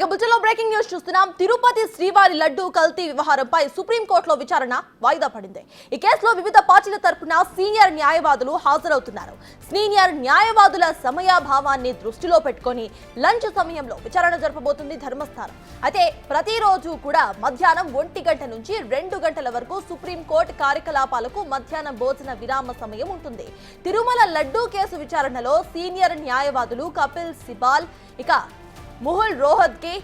బులెటిన్లో breaking news చూస్తున్నాం. తిరుపతి శ్రీవారి లడ్డు కల్తీ వ్యవహారంపై సుప్రీంకోర్టులో విచారణ వాయిదా పడింది. ఈ కేసులో వివిధ పార్టీల తరపున సీనియర్ న్యాయవాదులు హాజరవుతున్నారు. సీనియర్ న్యాయవాదుల సమయాభావాన్ని దృష్టిలో పెట్టుకొని లంచ్ సమయంలో విచారణ జరపబోతుంది ధర్మస్థానం. అయితే ప్రతిరోజు కూడా మధ్యాహ్నం 1 గంట నుంచి 2 గంటల వరకు సుప్రీంకోర్టు కార్యకలాపాలకు మధ్యాహ్నం భోజన విరామ సమయం ఉంటుంది. తిరుమల లడ్డు కేసు విచారణలో సీనియర్ న్యాయవాదులు కపిల్ సిబాల్, ఇక ముహుల్ రోహత్గి,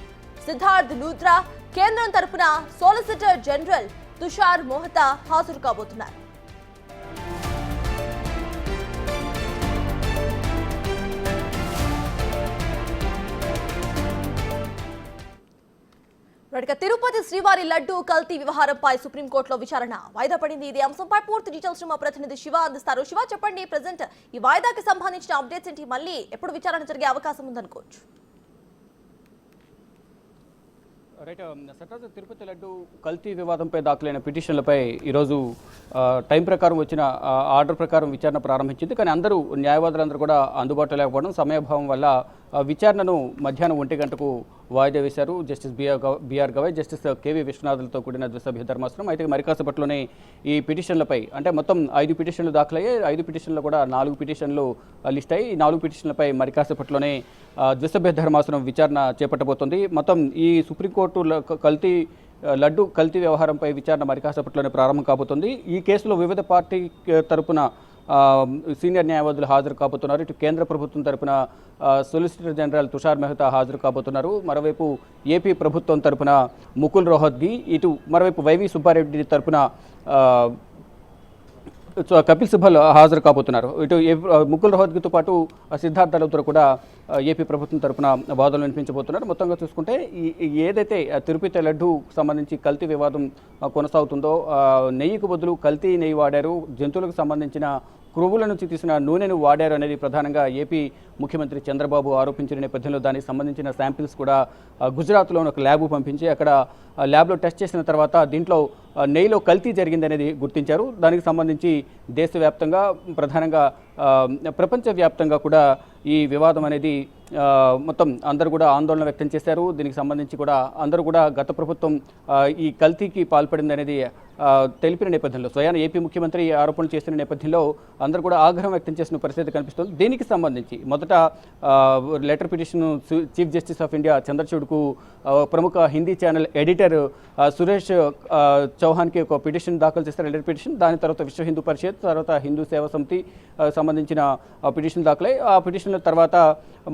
సిద్ధార్థ్ లూథ్రా, కేంద్రం తరపున సోలిసిటర్ జనరల్ తుషార్ మెహతా హాజరు కాబోతున్నారు. తిరుపతి శ్రీవారి లడ్డు కల్తీ వ్యవహారంపై సుప్రీంకోర్టులో విచారణ వాయిదా పడింది. ఇది అంశంపై పూర్తి డీటెయిల్స్ మా ప్రతినిధి శివ అందిస్తారు. శివ, చెప్పండి, ప్రెజెంట్ ఈ వాయిదాకి సంబంధించిన అప్డేట్స్ ఏంటి? మళ్ళీ ఎప్పుడు విచారణ జరిగే అవకాశం ఉందనుకోవచ్చు? రైట్, సర్కారు తిరుపతి లడ్డు కల్తీ వివాదంపై దాఖలైన పిటిషన్లపై ఈరోజు టైం ప్రకారం వచ్చిన ఆర్డర్ ప్రకారం విచారణ ప్రారంభించింది. కానీ న్యాయవాదులందరూ కూడా అందుబాటులో లేకపోవడం, సమయభావం వల్ల విచారణను మధ్యాహ్నం 1 గంటకు వాయిదా వేశారు. Justice BR Gavai, justice KV విశ్వనాథులతో కూడిన ద్విసభ్య ధర్మాసనం. అయితే మరి కాసేపట్లోనే ఈ పిటిషన్లపై, అంటే మొత్తం 5 పిటిషన్లు దాఖలయ్యాయి. 5 పిటిషన్లు కూడా 4 పిటిషన్లు లిస్ట్ అయ్యి, ఈ 4 పిటిషన్లపై మరి కాసేపట్లోనే ద్విసభ్య ధర్మాసనం విచారణ చేపట్టబోతోంది. మొత్తం ఈ సుప్రీంకోర్టు లడ్డు కల్తీ వ్యవహారంపై విచారణ మరి కాసేపట్లోనే ప్రారంభం కాబోతుంది. ఈ కేసులో వివిధ పార్టీ తరపున సీనియర్ న్యాయవాదులు హాజరు కాబోతున్నారు. ఇటు కేంద్ర ప్రభుత్వం తరపున సొలిసిటర్ జనరల్ తుషార్ మెహతా హాజరు కాబోతున్నారు. మరోవైపు ఏపీ ప్రభుత్వం తరపున ముకుల్ రోహత్గి, ఇటు మరోవైపు వైవి సుబ్బారెడ్డి తరపున కపిల్ సిబల్ హాజరు కాబోతున్నారు. ఇటు ముకుల్ రోహత్గితో పాటు సిద్ధార్థ్ లూథ్రా కూడా ఏపీ ప్రభుత్వం తరపున వాదనలు వినిపించబోతున్నారు. మొత్తంగా చూసుకుంటే ఏదైతే తిరుపతి లడ్డు సంబంధించి కల్తీ వివాదం కొనసాగుతుందో, నెయ్యికి బదులు కల్తీ నెయ్యి వాడారు, జంతువులకు సంబంధించిన క్రొవ్వుల నుంచి తీసిన నూనెను వాడారు అనేది ప్రధానంగా ఏపీ ముఖ్యమంత్రి చంద్రబాబు ఆరోపించిన నేపథ్యంలో దానికి సంబంధించిన శాంపిల్స్ కూడా గుజరాత్లోని ఒక ల్యాబ్ పంపించి అక్కడ ల్యాబ్లో టెస్ట్ చేసిన తర్వాత దీంట్లో నెయ్యిలో కల్తీ జరిగిందనేది గుర్తించారు. దానికి సంబంధించి దేశవ్యాప్తంగా, ప్రధానంగా ప్రపంచవ్యాప్తంగా కూడా ఈ వివాదం అనేది మొత్తం అందరూ కూడా ఆందోళన వ్యక్తం చేశారు. దీనికి సంబంధించి కూడా అందరూ కూడా గత ప్రభుత్వం ఈ కల్తీకి పాల్పడింది అనేది తెలిపిన నేపథ్యంలో, స్వయాన ఏపీ ముఖ్యమంత్రి ఆరోపణలు చేసిన నేపథ్యంలో అందరూ కూడా ఆగ్రహం వ్యక్తం చేసిన పరిస్థితి కనిపిస్తుంది. దీనికి సంబంధించి మొదట letter petition chief justice of India చంద్రచూడ్కు ప్రముఖ హిందీ ఛానల్ ఎడిటర్ సురేష్ చౌహాన్కి ఒక పిటిషన్ దాఖలు చేస్తారు, లెటర్ పిటిషన్. దాని తర్వాత విశ్వ హిందూ పరిషత్, తర్వాత హిందూ సేవా సమితి సంబంధించిన పిటిషన్ దాఖలై, ఆ పిటిషన్ల తర్వాత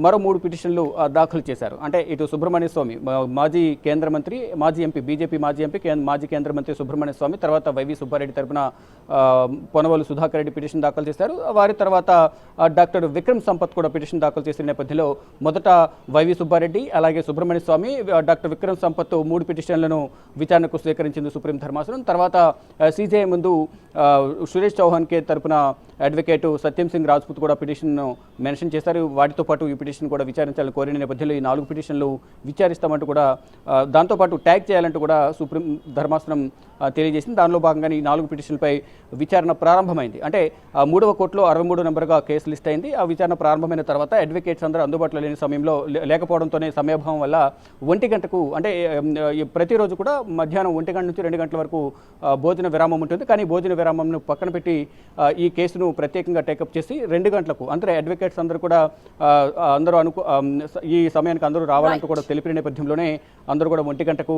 మరో 3 పిటిషన్లు దాఖలు చేశారు. అంటే ఇటు సుబ్రహ్మణ్య స్వామి, మాజీ కేంద్ర మంత్రి, మాజీ ఎంపీ, బీజేపీ మాజీ ఎంపీ, మాజీ కేంద్ర మంత్రి సుబ్రహ్మణ్య స్వామి, తర్వాత వైవి సుబ్బారెడ్డి తరపున పొనవలు సుధాకర్ రెడ్డి పిటిషన్ దాఖలు చేశారు. వారి తర్వాత డాక్టర్ విక్రమ్ సంపత్ కూడా పిటిషన్ దాఖలు చేసిన నేపథ్యంలో మొదట వైవి సుబ్బారెడ్డి, అలాగే సుబ్రహ్మణ్య స్వామి, డాక్టర్ విక్రమ్ సంపత్ 3 పిటిషన్లను విచారణకు స్వీకరించింది సుప్రీం ధర్మాసనం. తర్వాత సీజేఐ ముందు సురేష్ చౌహాన్కే తరపున అడ్వకేట్ సత్యం సింగ్ రాజ్పుత్ కూడా పిటిషన్ను మెన్షన్ చేశారు. వాటితో పాటు ఈ పిటిషన్ కూడా విచారించాలని కోరిన నేపథ్యంలో ఈ 4 పిటిషన్లు విచారిస్తామంటూ కూడా, దాంతోపాటు ట్యాగ్ చేయాలంటూ కూడా సుప్రీం ధర్మాసనం తెలియజేసింది. దానిలో భాగంగానే ఈ 4 పిటిషన్లపై విచారణ ప్రారంభమైంది. అంటే 3వ కోర్టులో 63 నెంబర్గా కేసు లిస్ట్ అయింది. ఆ విచారణ ప్రారంభమైన తర్వాత అడ్వకేట్స్ అందరూ అందుబాటులో లేని సమయంలో, లేకపోవడంతోనే సమయభావం వల్ల 1 గంటకు, అంటే ప్రతిరోజు కూడా మధ్యాహ్నం 1 గంట నుంచి 2 గంటల వరకు భోజన విరామం ఉంటుంది. కానీ భోజన విరామంను పక్కన పెట్టి ఈ కేసును ప్రత్యేకంగా టేకప్ చేసి 2 గంటలకు, అంటే అడ్వకేట్స్ అందరూ కూడా ఈ సమయానికి అందరూ రావాలంటూ కూడా తెలిపిన నేపథ్యంలోనే అందరూ కూడా 1 గంటకు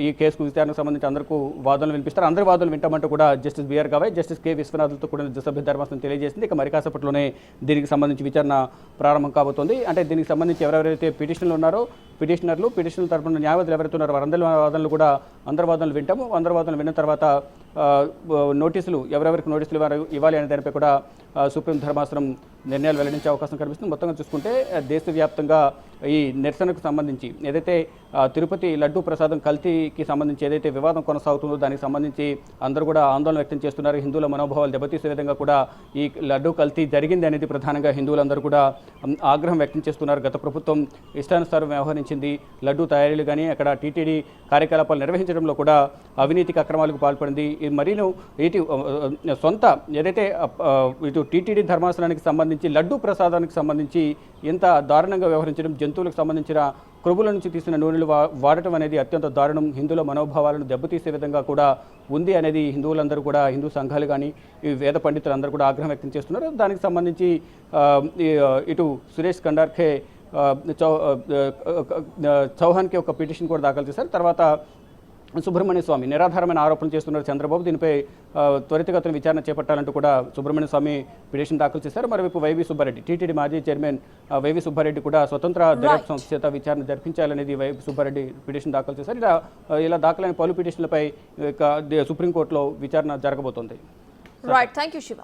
ఈ కేసుకు విచారణకు సంబంధించి అందరికీ వాదనలు వినిపిస్తారు. అందరి వాదనలు వింటామంటూ కూడా జస్టిస్ బిఆర్ గవాయ్, జస్టిస్ కే విశ్వనాథులతో కూడిన ద్విసభ్య ధర్మాసనం తెలియజేసింది. ఇక మరి కాసేపట్లోనే దీనికి సంబంధించి విచారణ ప్రారంభం కాబోతోంది. అంటే దీనికి సంబంధించి ఎవరెవరైతే పిటిషన్లు ఉన్నారో, పిటిషన్ల తరపున న్యాయవాదులు ఎవరైతే ఉన్నారో వారందరి వాదనలు కూడా, అందరి వాదనలు వింటాము. అందరి వాదనలు విన్న తర్వాత నోటీసులు, ఎవరెవరికి నోటీసులు ఇవ్వాలి అనే దానిపై కూడా సుప్రీం ధర్మాసనం నిర్ణయాలు వెల్లడించే అవకాశం కనిపిస్తుంది. మొత్తంగా చూసుకుంటే దేశవ్యాప్తంగా ఈ నిరసనకు సంబంధించి, ఏదైతే తిరుపతి లడ్డూ ప్రసాదం కల్తీకి సంబంధించి ఏదైతే వివాదం కొనసాగుతుందో దానికి సంబంధించి అందరూ కూడా ఆందోళన వ్యక్తం చేస్తున్నారు. హిందువుల మనోభావాలు దెబ్బతీసే విధంగా కూడా ఈ లడ్డూ కల్తీ జరిగింది అనేది ప్రధానంగా హిందువులందరూ కూడా ఆగ్రహం వ్యక్తం చేస్తున్నారు. గత ప్రభుత్వం ఇష్టానుసారం వ్యవహరించింది. లడ్డూ తయారీలు కానీ అక్కడ టీటీడీ కార్యకలాపాలు నిర్వహించడంలో కూడా అవినీతికి, అక్రమాలకు పాల్పడింది. మరీను ఇటు సొంత ఏదైతే ఇటు టీటీడీ ధర్మాసనానికి సంబంధించి లడ్డూ ప్రసాదానికి సంబంధించి ఎంత దారుణంగా వ్యవహరించడం, జంతువులకు సంబంధించిన క్రొవ్వుల నుంచి తీసిన నూనెలు వాడటం అనేది అత్యంత దారుణం, హిందువుల మనోభావాలను దెబ్బతీసే విధంగా కూడా ఉంది అనేది హిందువులందరూ కూడా, హిందూ సంఘాలు కానీ ఈ వేద పండితులు అందరూ కూడా ఆగ్రహం వ్యక్తం చేస్తున్నారు. దానికి సంబంధించి ఇటు సురేష్ కండార్ఖే చౌహాన్కి ఒక పిటిషన్ కూడా దాఖలు చేశారు. తర్వాత సుబ్రహ్మణ్య స్వామి నిరాధారమైన ఆరోపణలు చేస్తున్నారు చంద్రబాబు, దీనిపై త్వరితగతిన విచారణ చేపట్టాలంటూ కూడా సుబ్రహ్మణ్య స్వామి పిటిషన్ దాఖలు చేశారు. మరోవైపు వైవి సుబ్బారెడ్డి, టీటీడీ మాజీ చైర్మన్ వైవి సుబ్బారెడ్డి కూడా స్వతంత్ర దర్యాప్తు సంస్థ చేత విచారణ జరిపించాలనేది వైవి సుబ్బారెడ్డి పిటిషన్ దాఖలు చేశారు. ఇలా దాఖలైన పలు పిటిషన్లపై సుప్రీంకోర్టులో విచారణ జరగబోతోంది. Right, thank you Shiva.